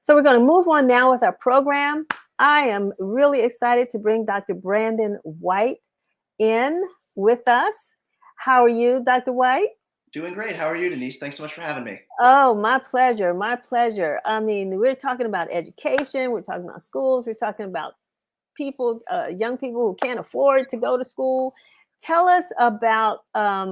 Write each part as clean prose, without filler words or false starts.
So we're going to move on now with our program. I am really excited to bring Dr. Brandon White in with us. How are you, Dr. White? Doing great. How are you, Denise? Thanks so much for having me. Oh, my pleasure. My pleasure. I mean, we're talking about education. We're talking about schools. We're talking about people, young people who can't afford to go to school. Tell us about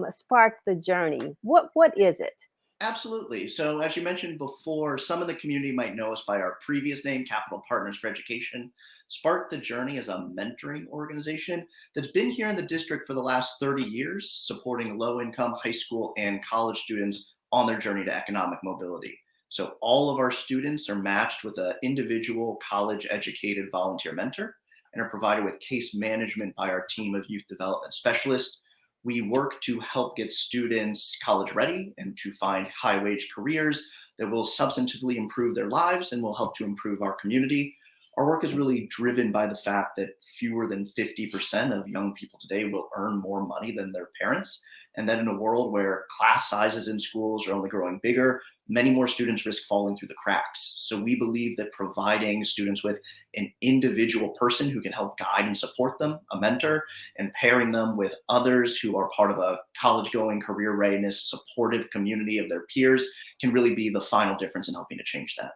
Spark the Journey. What is it? Absolutely. So, as you mentioned before, some of the community might know us by our previous name, Capital Partners for Education. Spark the Journey is a mentoring organization that's been here in the district for the last 30 years, supporting low income high school and college students on their journey to economic mobility. So, all of our students are matched with an individual college educated volunteer mentor and are provided with case management by our team of youth development specialists. We work to help get students college ready and to find high wage careers that will substantively improve their lives and will help to improve our community. Our work is really driven by the fact that fewer than 50% of young people today will earn more money than their parents. And that in a world where class sizes in schools are only growing bigger, many more students risk falling through the cracks. So we believe that providing students with an individual person who can help guide and support them, a mentor, and pairing them with others who are part of a college going, career readiness, supportive community of their peers can really be the final difference in helping to change that.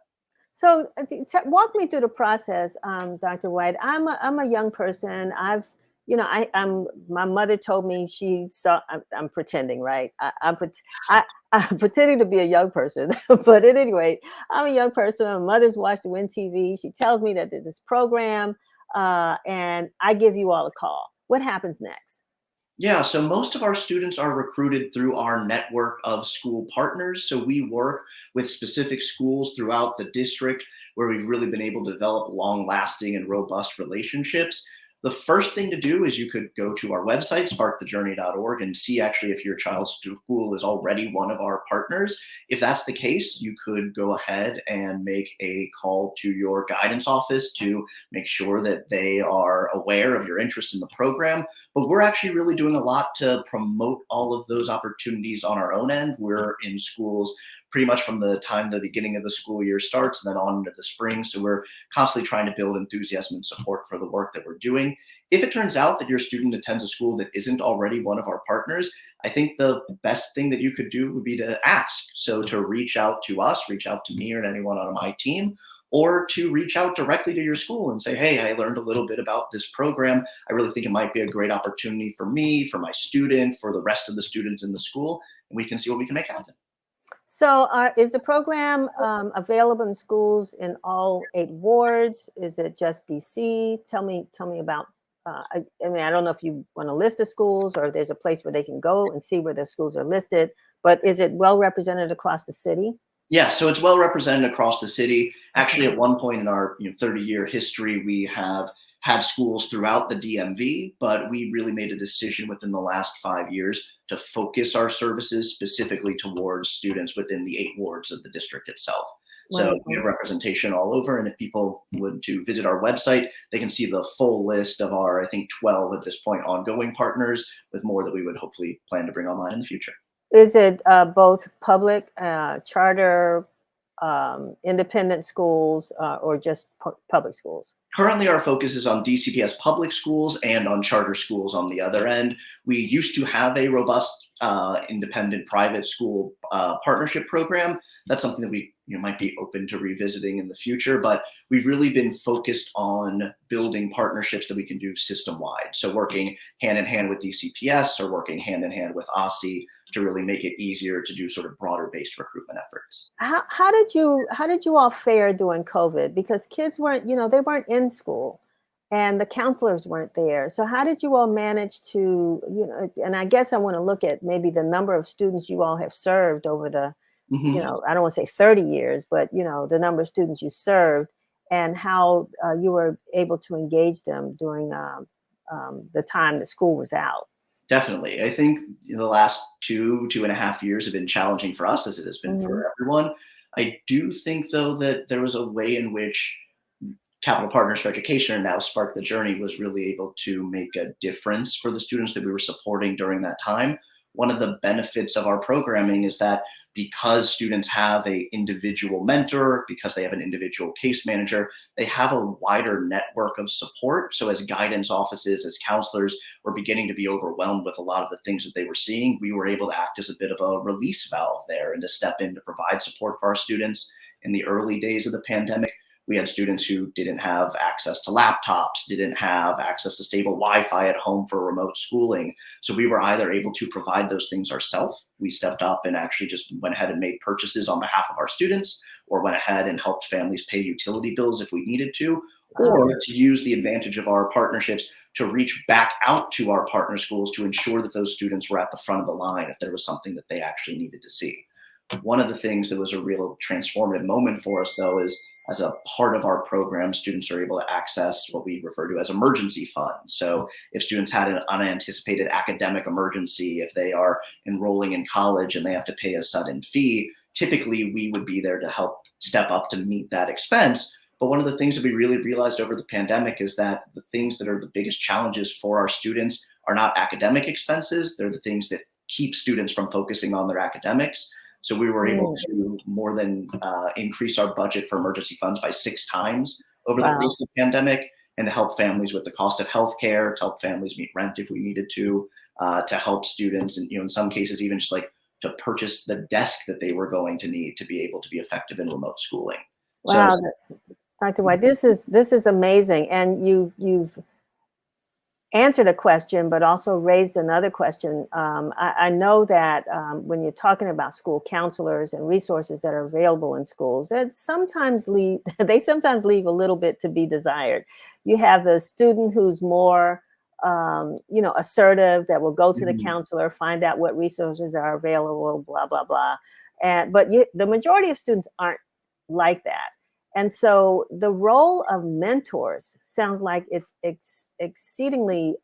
So walk me through the process, Dr. White. I'm a young person. I'm my mother told me she saw. I'm pretending, right? I'm pretending to be a young person, but at any rate, I'm a young person. My mother's watching Win TV. She tells me that there's this program, and I give you all a call. What happens next? Yeah, so most of our students are recruited through our network of school partners. So we work with specific schools throughout the district where we've really been able to develop long lasting and robust relationships. The first thing to do is you could go to our website, sparkthejourney.org, and see actually if your child's school is already one of our partners. If that's the case, you could go ahead and make a call to your guidance office to make sure that they are aware of your interest in the program. But we're actually really doing a lot to promote all of those opportunities on our own end. We're in schools pretty much from the time the beginning of the school year starts and then on into the spring. So we're constantly trying to build enthusiasm and support for the work that we're doing. If it turns out that your student attends a school that isn't already one of our partners, I think the best thing that you could do would be to ask. So to reach out to us, reach out to me or to anyone on my team, or to reach out directly to your school and say, hey, I learned a little bit about this program. I really think it might be a great opportunity for me, for my student, for the rest of the students in the school, and we can see what we can make happen. So, is the program available in schools in all 8 wards? Is it just DC? Tell me about. I mean, I don't know if you want to list the schools or if there's a place where they can go and see where their schools are listed. But is it well represented across the city? Yeah, so it's well represented across the city. Actually, Okay. at one point in our 30-year history, we have had schools throughout the DMV, but we really made a decision within the last 5 years to focus our services specifically towards students within the 8 wards of the district itself. So we Wonderful. have representation all over, and if people would to visit our website, they can see the full list of our, I think, 12 at this point ongoing partners, with more that we would hopefully plan to bring online in the future. Is it both public, charter, independent schools, or just public schools? Currently, our focus is on DCPS public schools and on charter schools on the other end. We used to have a robust independent private school partnership program. That's something that we might be open to revisiting in the future, but we've really been focused on building partnerships that we can do system wide. So working hand in hand with DCPS or working hand in hand with OSSI to really make it easier to do sort of broader based recruitment efforts. How did you all fare during COVID? Because kids weren't, they weren't in school and the counselors weren't there. So how did you all manage to, and I guess I want to look at maybe the number of students you all have served over the, Mhm. I don't want to say 30 years, but the number of students you served and how you were able to engage them during the time that school was out. Definitely. I think the last 2.5 years have been challenging for us as it has been Hmm. for everyone. I do think, though, that there was a way in which Capital Partners for Education, and now Spark the Journey, was really able to make a difference for the students that we were supporting during that time. one of the benefits of our programming is that because students have a individual mentor, because they have an individual case manager, they have a wider network of support. So as guidance offices, as counselors were beginning to be overwhelmed with a lot of the things that they were seeing, we were able to act as a bit of a release valve there and to step in to provide support for our students. In the early days of the pandemic, we had students who didn't have access to laptops, didn't have access to stable Wi-Fi at home for remote schooling. So we were either able to provide those things ourselves. We stepped up and actually just went ahead and made purchases on behalf of our students, or went ahead and helped families pay utility bills if we needed to, or to use the advantage of our partnerships to reach back out to our partner schools to ensure that those students were at the front of the line if there was something that they actually needed to see. One of the things that was a real transformative moment for us, though, is as a part of our program, students are able to access what we refer to as emergency funds. So if students had an unanticipated academic emergency, if they are enrolling in college and they have to pay a sudden fee, typically we would be there to help step up to meet that expense. But one of the things that we really realized over the pandemic is that the things that are the biggest challenges for our students are not academic expenses. They're the things that keep students from focusing on their academics. So we were able to more than increase our budget for emergency funds by 6 times over the course of the pandemic, and to help families with the cost of healthcare, to help families meet rent if we needed to help students, and in some cases even just like to purchase the desk that they were going to need to be able to be effective in remote schooling. Wow, Dr. White, this is amazing, and you've answered a question, but also raised another question. I know that when you're talking about school counselors and resources that are available in schools, that sometimes leave a little bit to be desired. You have the student who's more, assertive, that will go to the counselor, find out what resources are available, blah blah blah, but the majority of students aren't like that. And so the role of mentors sounds like it's exceedingly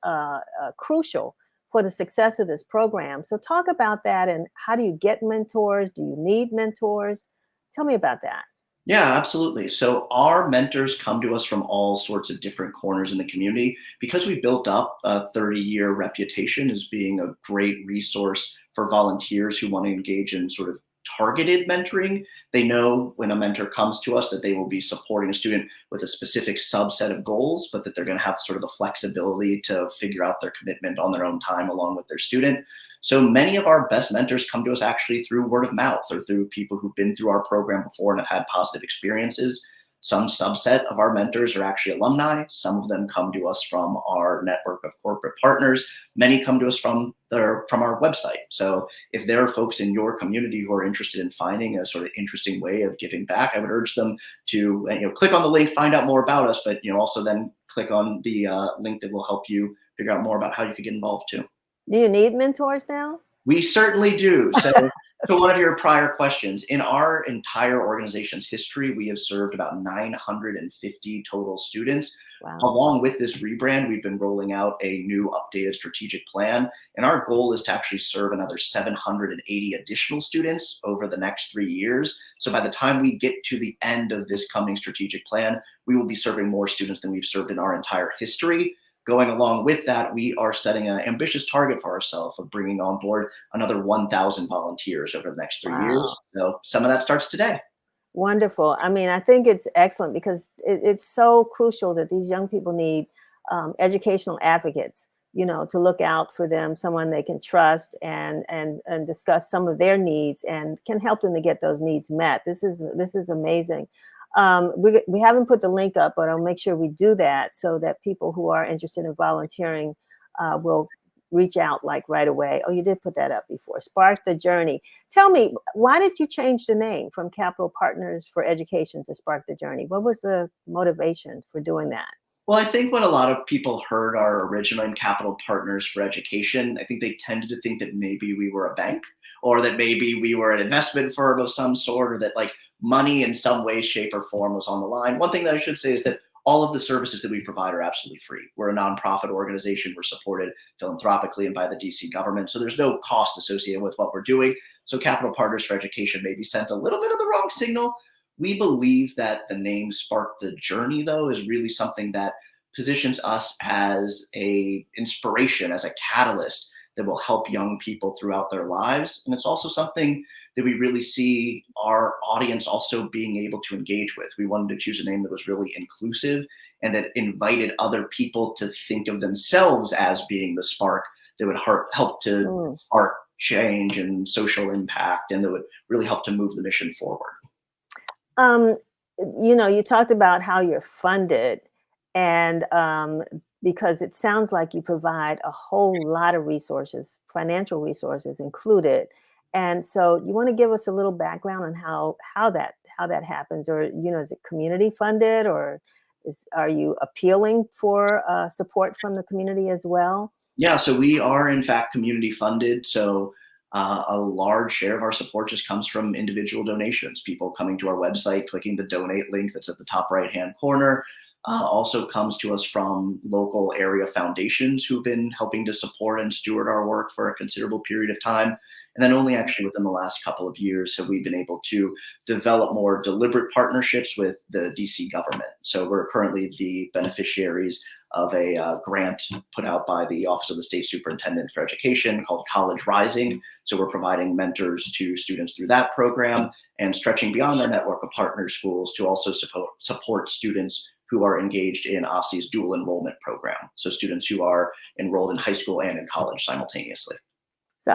crucial for the success of this program. So talk about that, and how do you get mentors? Do you need mentors? Tell me about that. Yeah, absolutely. So our mentors come to us from all sorts of different corners in the community because we built up a 30-year reputation as being a great resource for volunteers who want to engage in sort of targeted mentoring. They know when a mentor comes to us that they will be supporting a student with a specific subset of goals, but that they're going to have sort of the flexibility to figure out their commitment on their own time along with their student. So many of our best mentors come to us actually through word of mouth or through people who've been through our program before and have had positive experiences. Some subset of our mentors are actually alumni. Some of them come to us from our network of corporate partners. Many come to us from our website. So if there are folks in your community who are interested in finding a sort of interesting way of giving back, I would urge them to click on the link, find out more about us, but also then click on the link that will help you figure out more about how you could get involved too. Do you need mentors now? We certainly do. So to one of your prior questions, in our entire organization's history, we have served about 950 total students. Wow. Along with this rebrand, we've been rolling out a new updated strategic plan. And our goal is to actually serve another 780 additional students over the next 3 years. So by the time we get to the end of this coming strategic plan, we will be serving more students than we've served in our entire history. Going along with that, we are setting an ambitious target for ourselves of bringing on board another 1,000 volunteers over the next 3 years. So some of that starts today. Wonderful. I mean, I think it's excellent because it's so crucial that these young people need educational advocates, to look out for them, someone they can trust and discuss some of their needs and can help them to get those needs met. This is amazing. We haven't put the link up, but I'll make sure we do that so that people who are interested in volunteering will reach out like right away. Oh, you did put that up before. Spark the Journey. Tell me, why did you change the name from Capital Partners for Education to Spark the Journey? What was the motivation for doing that? Well, I think when a lot of people heard our original name, Capital Partners for Education, I think they tended to think that maybe we were a bank or that maybe we were an investment firm of some sort, or that like money in some way, shape, or form was on the line. One thing that I should say is that all of the services that we provide are absolutely free. We're a nonprofit organization. We're supported philanthropically and by the DC government. So there's no cost associated with what we're doing. So Capital Partners for Education maybe sent a little bit of the wrong signal. We believe that the name Spark the Journey, though, is really something that positions us as a inspiration, as a catalyst that will help young people throughout their lives. And it's also something that we really see our audience also being able to engage with. We wanted to choose a name that was really inclusive and that invited other people to think of themselves as being the spark that would help to spark change and social impact, and that would really help to move the mission forward. You talked about how you're funded, and because it sounds like you provide a whole lot of resources, financial resources included. And so you want to give us a little background on how that happens, or is it community funded, or are you appealing for support from the community as well? Yeah, so we are in fact community funded. So a large share of our support just comes from individual donations, people coming to our website, clicking the donate link that's at the top right-hand corner. Also comes to us from local area foundations who've been helping to support and steward our work for a considerable period of time. And then only actually within the last couple of years have we been able to develop more deliberate partnerships with the DC government. So we're currently the beneficiaries of a grant put out by the Office of the State Superintendent for Education called College Rising. So we're providing mentors to students through that program and stretching beyond our network of partner schools to also support students who are engaged in OSSE's dual enrollment program. So students who are enrolled in high school and in college simultaneously. So,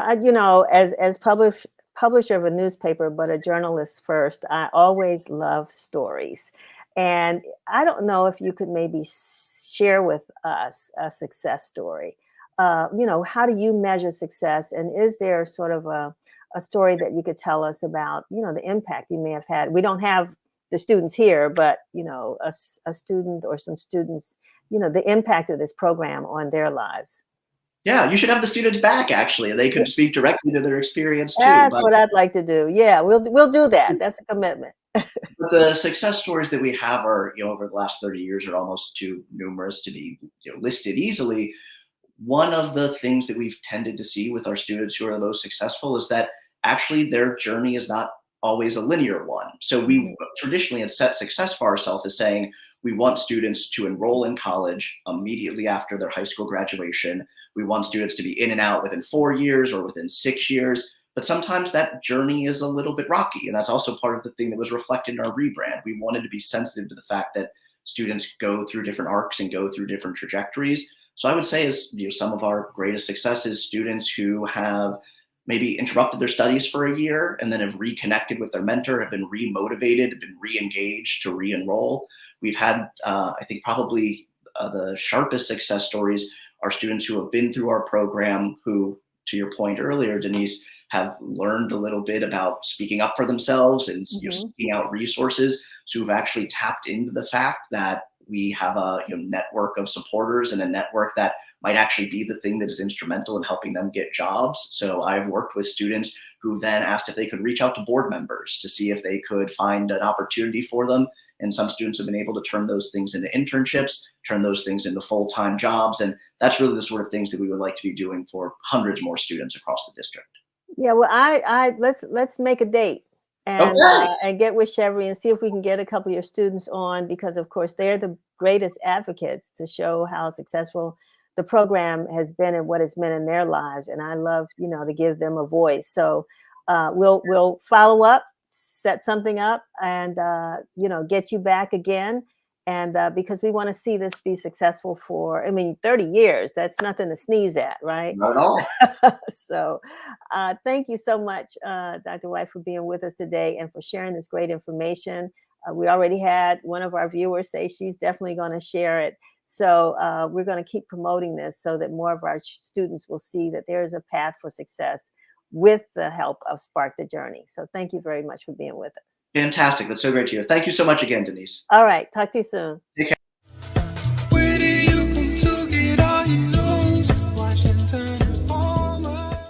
as publisher of a newspaper, but a journalist first, I always love stories. And I don't know if you could maybe share with us a success story. How do you measure success? And is there sort of a story that you could tell us about, the impact you may have had? We don't have the students here, but, a student or some students, the impact of this program on their lives. Yeah, you should have the students back, actually. They could speak directly to their experience too. That's what I'd like to do. Yeah, we'll do that. That's a commitment. But the success stories that we have are, over the last 30 years are almost too numerous to be listed easily. One of the things that we've tended to see with our students who are the most successful is that actually their journey is not always a linear one. So we traditionally have set success for ourselves as saying we want students to enroll in college immediately after their high school graduation. We want students to be in and out within 4 years or within 6 years. But sometimes that journey is a little bit rocky. And that's also part of the thing that was reflected in our rebrand. We wanted to be sensitive to the fact that students go through different arcs and go through different trajectories. So I would say some of our greatest successes, students who have maybe interrupted their studies for a year and then have reconnected with their mentor, have been remotivated, have been re-engaged to re-enroll. We've had, I think, probably the sharpest success stories are students who have been through our program who, to your point earlier, Denise, have learned a little bit about speaking up for themselves and seeking out resources. So we've actually tapped into the fact that we have a network of supporters and a network that might actually be the thing that is instrumental in helping them get jobs. So I've worked with students who then asked if they could reach out to board members to see if they could find an opportunity for them. And some students have been able to turn those things into internships, turn those things into full-time jobs. And that's really the sort of things that we would like to be doing for hundreds more students across the district. Yeah, well, let's make a date and get with Shevry and see if we can get a couple of your students on, because of course they're the greatest advocates to show how successful the program has been and what it's meant in their lives. And I love, to give them a voice. So we'll follow up, set something up, and get you back again. And because we want to see this be successful for, 30 years, that's nothing to sneeze at, right? Not at all. So thank you so much, Dr. White, for being with us today and for sharing this great information. We already had one of our viewers say she's definitely going to share it. So we're going to keep promoting this so that more of our students will see that there is a path for success with the help of Spark the Journey. So thank you very much for being with us. Fantastic. That's so great to hear. Thank you so much again, Denise. All right. Talk to you soon. Take care.